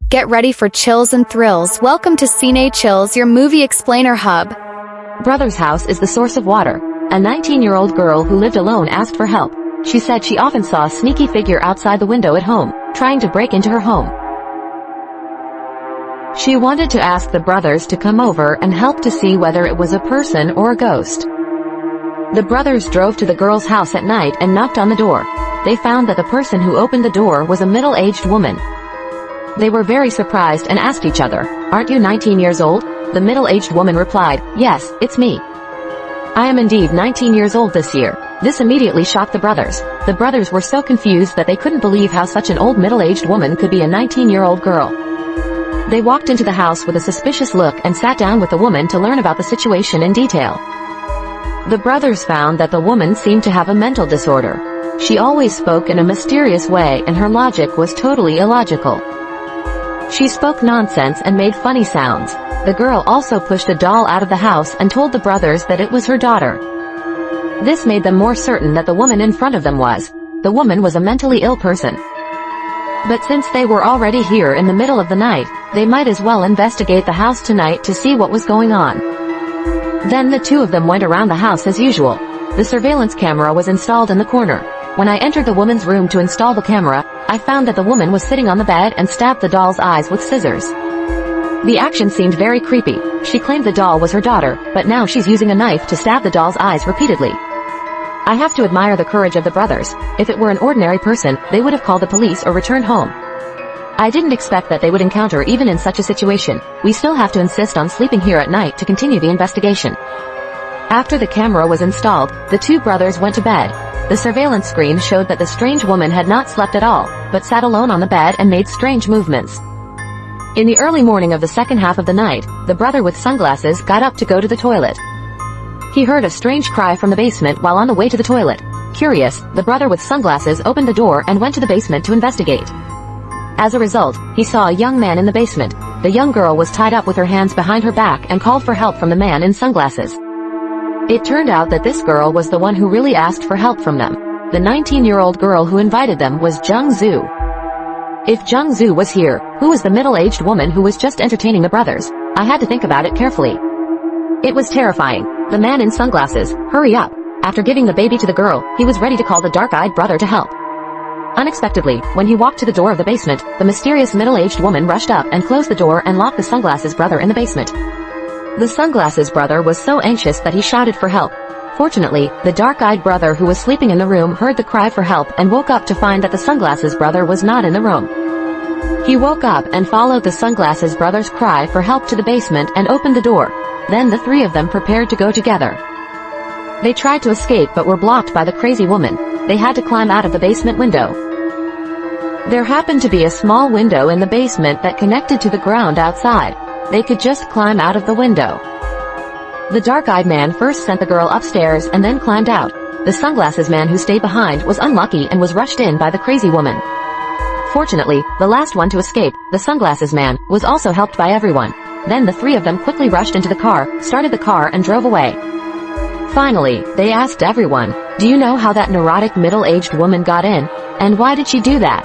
Get ready for chills and thrills. Welcome to Cine Chills, your movie explainer hub. Brother's house is the source of water. A 19-year-old girl who lived alone asked for help. She said she often saw a sneaky figure outside the window at home, trying to break into her home. She wanted to ask the brothers to come over and help to see whether it was a person or a ghost. The brothers drove to the girl's house at night and knocked on the door. They found that the person who opened the door was a middle-aged woman. They were very surprised and asked each other, "Aren't you 19 years old?" The middle-aged woman replied, "Yes, it's me. I am indeed 19 years old this year." This immediately shocked the brothers. The brothers were so confused that they couldn't believe how such an old middle-aged woman could be a 19-year-old girl. They walked into the house with a suspicious look and sat down with the woman to learn about the situation in detail. The brothers found that the woman seemed to have a mental disorder. She always spoke in a mysterious way and her logic was totally illogical. She spoke nonsense and made funny sounds. The girl also pushed a doll out of the house and told the brothers that it was her daughter. This made them more certain that the woman in front of them was a mentally ill person. But since they were already here in the middle of the night, they might as well investigate the house tonight to see what was going on. Then the two of them went around the house as usual. The surveillance camera was installed in the corner. When I entered the woman's room to install the camera, I found that the woman was sitting on the bed and stabbed the doll's eyes with scissors. The action seemed very creepy. She claimed the doll was her daughter, but now she's using a knife to stab the doll's eyes repeatedly. I have to admire the courage of the brothers. If it were an ordinary person, they would have called the police or returned home. I didn't expect that they would encounter even in such a situation. We still have to insist on sleeping here at night to continue the investigation. After the camera was installed, the two brothers went to bed. The surveillance screen showed that the strange woman had not slept at all, but sat alone on the bed and made strange movements. In the early morning of the second half of the night, the brother with sunglasses got up to go to the toilet. He heard a strange cry from the basement while on the way to the toilet. Curious, the brother with sunglasses opened the door and went to the basement to investigate. As a result, he saw a young man in the basement. The young girl was tied up with her hands behind her back and called for help from the man in sunglasses. It turned out that this girl was the one who really asked for help from them. The 19-year-old girl who invited them was Jung Zhu. If Jung Zhu was here, who was the middle-aged woman who was just entertaining the brothers? I had to think about it carefully. It was terrifying. The man in sunglasses, hurry up. After giving the baby to the girl, he was ready to call the dark-eyed brother to help. Unexpectedly, when he walked to the door of the basement, the mysterious middle-aged woman rushed up and closed the door and locked the sunglasses brother in the basement. The sunglasses brother was so anxious that he shouted for help. Fortunately, the dark-eyed brother who was sleeping in the room heard the cry for help and woke up to find that the sunglasses brother was not in the room. He woke up and followed the sunglasses brother's cry for help to the basement and opened the door. Then the three of them prepared to go together. They tried to escape but were blocked by the crazy woman. They had to climb out of the basement window. There happened to be a small window in the basement that connected to the ground outside. They could just climb out of the window. The dark-eyed man first sent the girl upstairs and then climbed out. The sunglasses man who stayed behind was unlucky and was rushed in by the crazy woman. Fortunately, the last one to escape, the sunglasses man, was also helped by everyone. Then the three of them quickly rushed into the car, started the car and drove away. Finally, they asked everyone, "Do you know how that neurotic middle-aged woman got in? And why did she do that?"